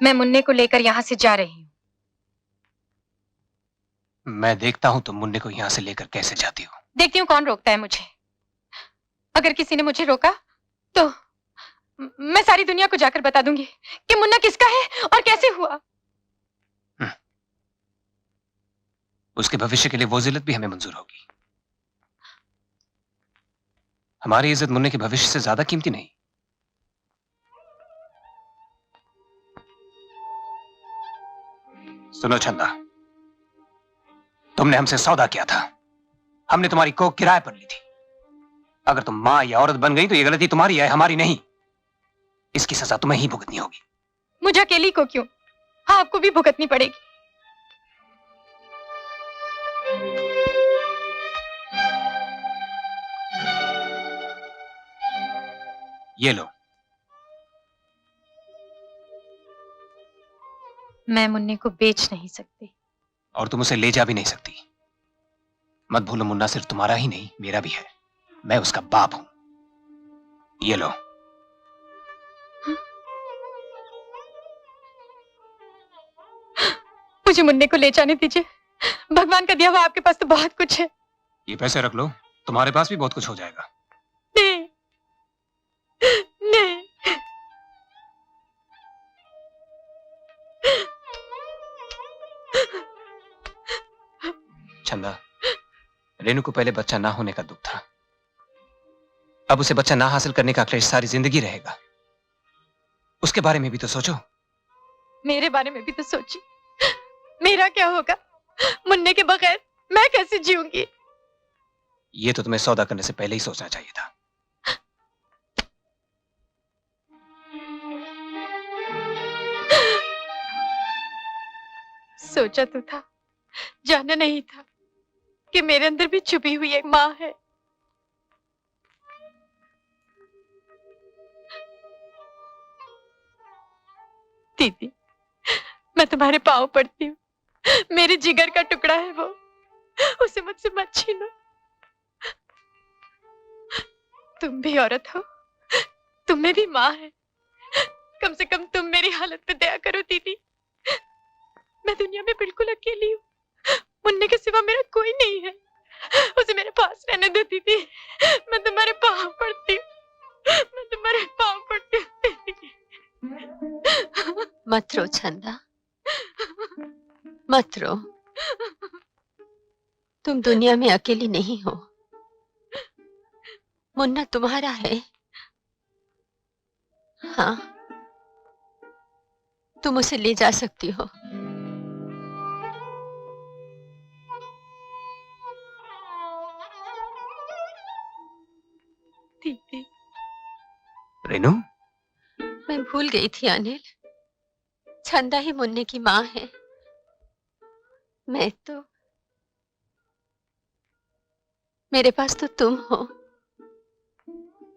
मैं मुन्ने को लेकर यहाँ से जा रही हूँ। मैं देखता हूँ तुम मुन्ने को यहाँ से लेकर कैसे जाती हो। देखती हूँ कौन रोकता है मुझे। अगर किसी ने मुझे रोका तो मैं सारी दुनिया को जाकर बता दूंगी कि मुन्ना किसका है और कैसे हुआ। उसके भविष्य के लिए वो जिल्लत भी हमें मंजूर होगी। हमारी इज्जत मुन्ने के भविष्य से ज्यादा कीमती नहीं। सुनो चंदा, तुमने हमसे सौदा किया था, हमने तुम्हारी कोख किराए पर ली थी। अगर तुम मां या औरत बन गई तो यह गलती तुम्हारी है, हमारी नहीं। इसकी सजा तुम्हें ही भुगतनी होगी। मुझे अकेली को क्यों, हाँ आपको भी भुगतनी पड़ेगी। ये लो। मैं मुन्ने को बेच नहीं सकती। और तुम उसे ले जा भी नहीं सकती। मत भूलो, मुन्ना सिर्फ तुम्हारा ही नहीं, मेरा भी है। मैं उसका बाप हूं। ये लो। मुझे मुन्ने को ले जाने दीजिए। भगवान का दिया हुआ आपके पास तो बहुत कुछ है। ये पैसे रख लो, तुम्हारे पास भी बहुत कुछ हो जाएगा। नहीं, नहीं। चंदा, रेनू को पहले बच्चा ना होने का दुख था। अब उसे बच्चा ना हासिल करने का क्लेश सारी जिंदगी रहेगा। उसके बारे में भी तो सोचो। मेरे बारे में भी तो सोचिए। मेरा क्या होगा? मुन्ने के बगैर मैं कैसे जीऊंगी? ये तो तुम्हें सौदा करने से पहले ही सोचना चाहिए था। सोचा तो था, जाना नहीं था कि मेरे अंदर भी छुपी हुई एक माँ है। दीदी, मैं तुम्हारे पाँव पड़ती हूँ। मेरे जिगर का टुकड़ा है वो, उसे मुझसे मत छीनो। तुम भी औरत हो, तुम में भी माँ है। कम से कम तुम मेरी हालत पे दया करो दीदी। मैं दुनिया में बिल्कुल अकेली हूँ। मुन्ने के सिवा मेरा कोई नहीं है। उसे मेरे पास रहने दो दीदी। मैं तुम्हारे पाँव पड़ती हूँ। मैं तुम्हारे पाँव पड़ती हूँ दीदी। मत रो चंदा, मत रो। तुम दुनिया में अकेली नहीं हो। मुन्ना तुम्हारा है। हाँ, तुम उसे ले जा सकती हो। दीदी। रेनू, मैं भूल गई थी अनिल, चंदा ही मुन्ने की माँ है। मेरे पास तो तुम हो,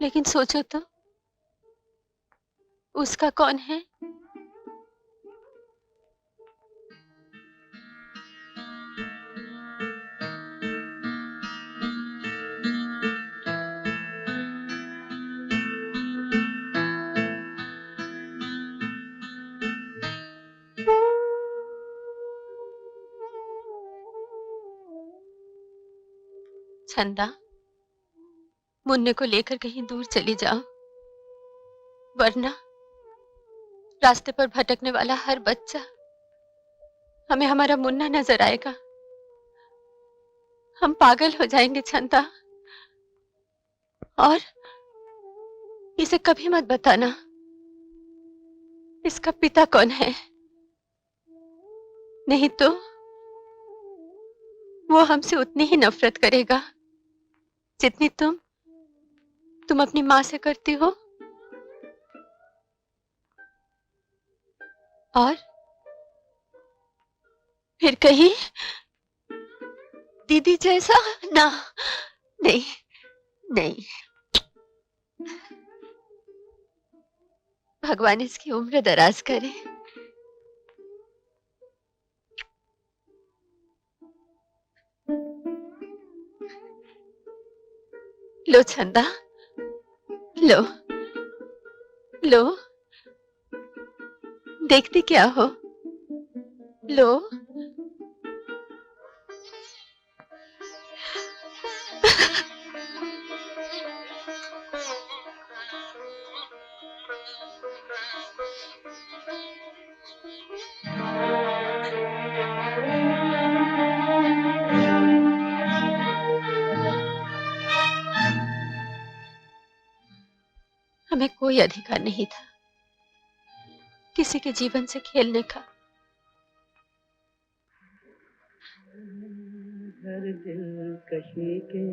लेकिन सोचो तो, उसका कौन है? चंदा, मुन्ने को लेकर कहीं दूर चली जाओ, वरना रास्ते पर भटकने वाला हर बच्चा हमें हमारा मुन्ना नजर आएगा। हम पागल हो जाएंगे चंदा। और इसे कभी मत बताना इसका पिता कौन है, नहीं तो वो हमसे उतनी ही नफरत करेगा जितनी तुम अपनी माँ से करती हो। और फिर कहीं दीदी जैसा ना। नहीं, नहीं। भगवान इसकी उम्र दराज करे। लो चंदा, लो लो। देखते क्या हो? लो। हमें कोई अधिकार नहीं था किसी के जीवन से खेलने का। घर दिल कशी के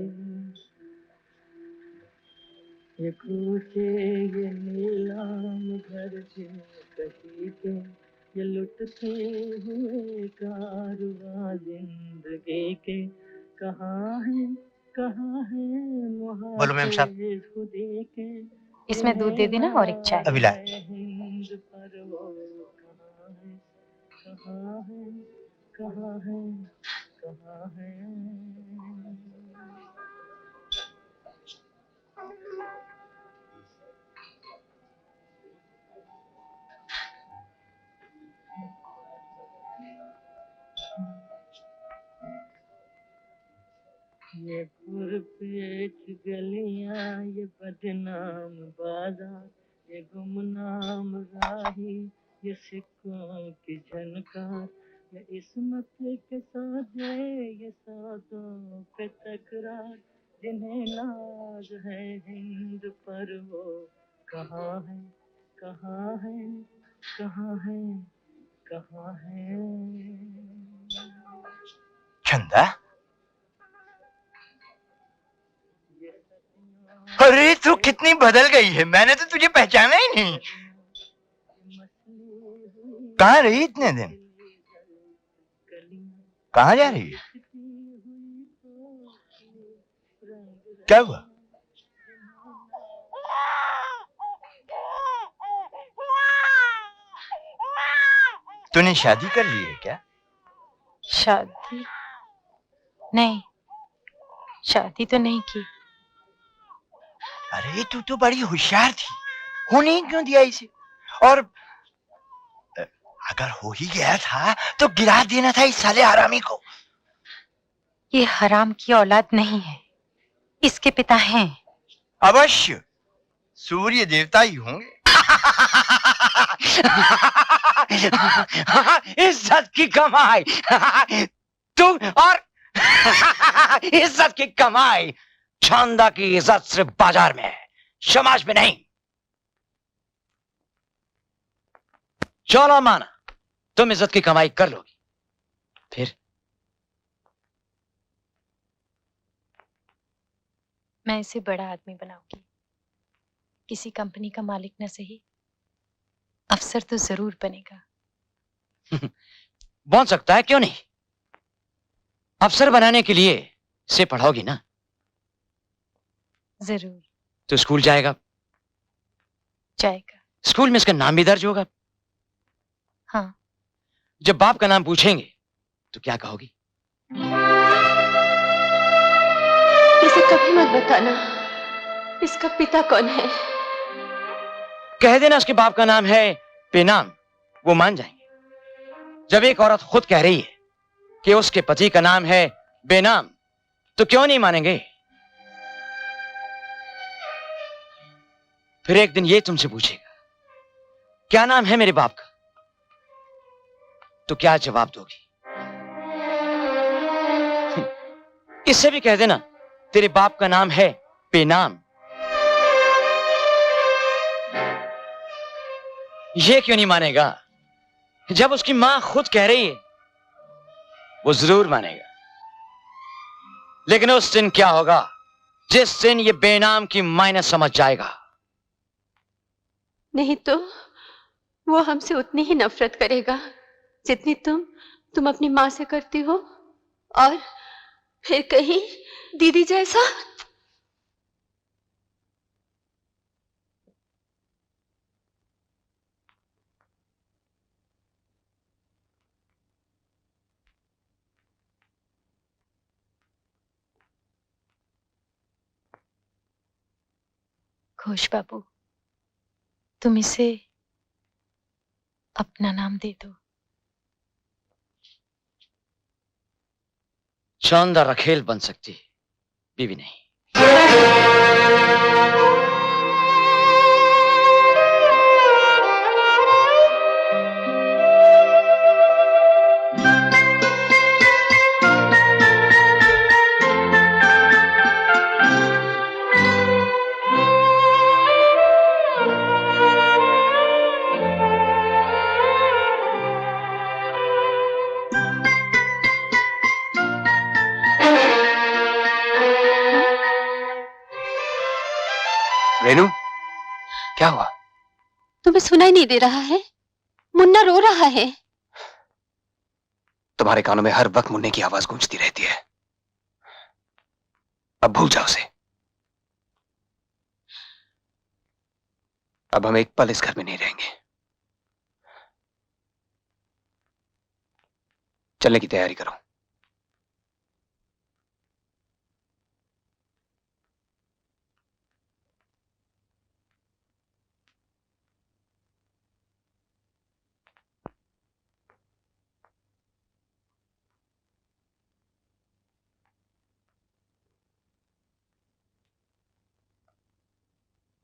ये कूचे ये नीलाम घर दिल कशी के ये लुटते हुए कारवां जिंदगी के कहाँ है बोलो मैम साहब। मुहाफिज खुदी के इसमें दूध दे देना और एक चाय। अभी लाए। हिंद पर वो कहाँ है कहाँ है कहाँ है। ये पुरपेच गलियां ये बदनाम बाजार ये गुमनाम राही ये सिक्कों की झनकार ये इस्मत के सौदे ये सौदों पे तकरार जिन्हें नाज है हिंद पर वो कहाँ है कहाँ है कहाँ है कहाँ है। चंदा, अरे तू कितनी बदल गई है, मैंने तो तुझे पहचाना ही नहीं। कहाँ रही इतने दिन? कहाँ जा रही है? क्या हुआ? तूने शादी कर ली है क्या? शादी? नहीं, शादी तो नहीं की। अरे तू तो बड़ी होशियार थी, होने ही क्यों दिया इसे? और अगर हो ही गया था तो गिरा देना था इस साले हरामी को। ये हराम की औलाद नहीं है, इसके पिता हैं। अवश्य सूर्य देवता ही होंगे। इज्जत की कमाई तू और इज्जत की कमाई। चंदा की इज्जत सिर्फ बाजार में है, समाज में नहीं। चलो माना तुम इज्जत की कमाई कर लोगी, फिर मैं इसे बड़ा आदमी बनाऊंगी, किसी कंपनी का मालिक न सही, अफसर तो जरूर बनेगा। बन सकता है, क्यों नहीं। अफसर बनाने के लिए इसे पढ़ाओगी ना? जरूर तो स्कूल जाएगा, जाएगा। स्कूल में इसका नाम भी दर्ज होगा। हाँ। जब बाप का नाम पूछेंगे तो क्या कहोगी? इसे कभी मत बताना इसका पिता कौन है। कह देना उसके बाप का नाम है बेनाम, वो मान जाएंगे। जब एक औरत खुद कह रही है कि उसके पति का नाम है बेनाम, तो क्यों नहीं मानेंगे? फिर एक दिन ये तुमसे पूछेगा क्या नाम है मेरे बाप का, तो क्या जवाब दोगी? इससे भी कह देना तेरे बाप का नाम है बेनाम। ये क्यों नहीं मानेगा? जब उसकी मां खुद कह रही है वो जरूर मानेगा। लेकिन उस दिन क्या होगा जिस दिन ये बेनाम की मायने समझ जाएगा? नहीं तो वो हमसे उतनी ही नफरत करेगा जितनी तुम अपनी माँ से करती हो, और फिर कहीं दीदी जैसा। घोष बाबू, तुम इसे अपना नाम दे दो। शानदार रखेल बन सकती है, बीवी नहीं। रेनू, क्या हुआ? तुम्हें सुनाई नहीं दे रहा है? मुन्ना रो रहा है। तुम्हारे कानों में हर वक्त मुन्ने की आवाज गूंजती रहती है। अब भूल जाओ उसे। अब हम एक पल इस घर में नहीं रहेंगे। चलने की तैयारी करो।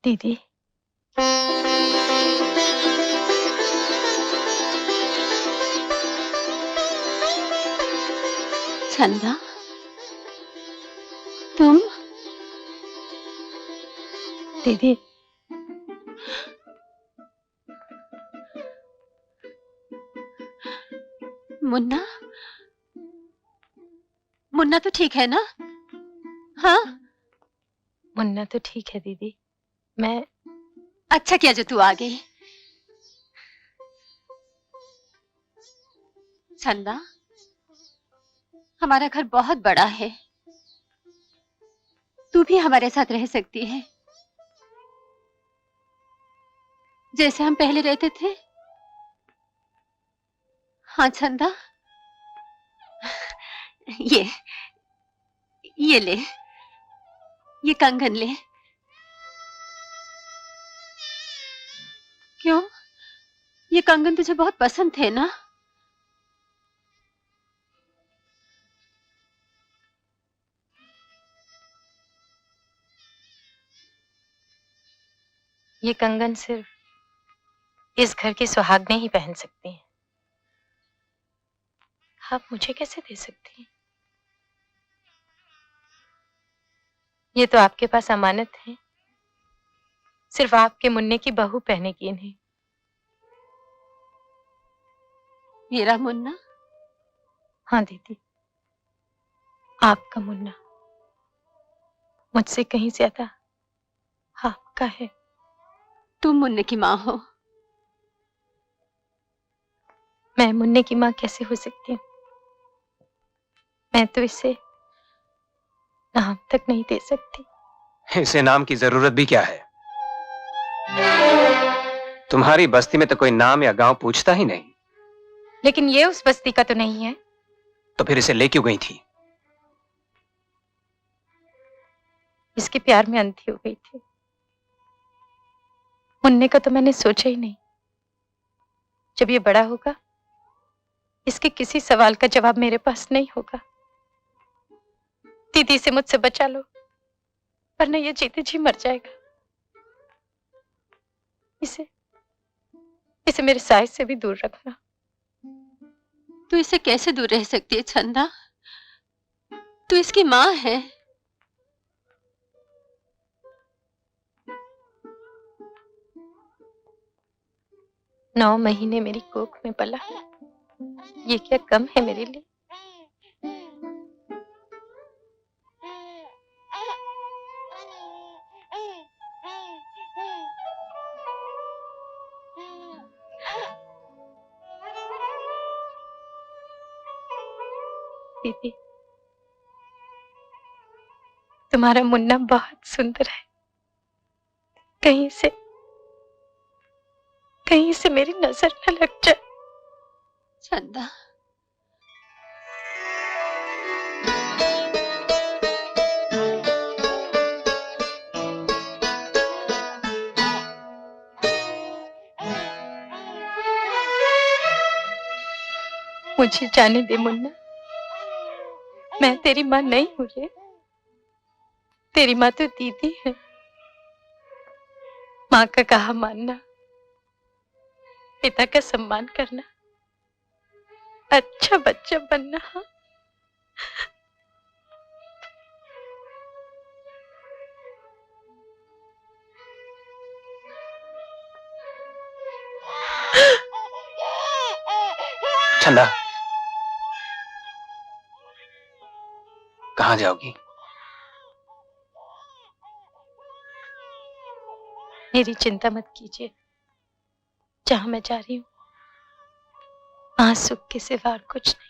दीदी, चंदा, तुम? दीदी, मुन्ना, मुन्ना तो ठीक है ना? हाँ? मुन्ना तो ठीक है दीदी। मैं अच्छा किया जो तू आ गई। चंदा, हमारा घर बहुत बड़ा है, तू भी हमारे साथ रह सकती है, जैसे हम पहले रहते थे। हाँ चंदा, ये ये ले, ये कंगन ले। क्यों? ये कंगन तुझे बहुत पसंद थे ना? ये कंगन सिर्फ इस घर की सुहागनें ही पहन सकती हैं। आप मुझे कैसे दे सकती हैं? ये तो आपके पास अमानत है, सिर्फ आपके मुन्ने की बहू पहनेगी इन्हें। मेरा मुन्ना? हाँ दीदी, आपका मुन्ना मुझसे कहीं ज्यादा आपका है। तुम मुन्ने की माँ हो। मैं मुन्ने की माँ कैसे हो सकती हूँ? मैं तो इसे नाम तक नहीं दे सकती। इसे नाम की जरूरत भी क्या है? तुम्हारी बस्ती में तो कोई नाम या गांव पूछता ही नहीं। लेकिन ये उस बस्ती का तो नहीं है। तो फिर इसे ले क्यों गई थी? इसके प्यार में अंधी हो गई थी। मुन्ने का तो मैंने सोचा ही नहीं। जब ये बड़ा होगा, इसके किसी सवाल का जवाब मेरे पास नहीं होगा। दीदी से मुझसे बचा लो, वरना ये जीते जी मर जाएगा। इसे इसे मेरे साइज से भी दूर रखना। तू इसे कैसे दूर रह सकती है चंदा? तू इसकी माँ है। 9 महीने मेरी कोख में पला, ये क्या कम है मेरे लिए? दीदी, तुम्हारा मुन्ना बहुत सुंदर है। कहीं से मेरी नजर न लग जाए। चंदा, मुझे जाने दे मुन्ना, मैं तेरी माँ नहीं हूँ रे। तेरी माँ तो दीदी है। माँ का कहा मानना, पिता का सम्मान करना, अच्छा बच्चा बनना। हाँ, चंदा, कहाँ जाओगी? मेरी चिंता मत कीजिए। जहां मैं जा रही हूँ वहां सुख के सिवा और कुछ नहीं।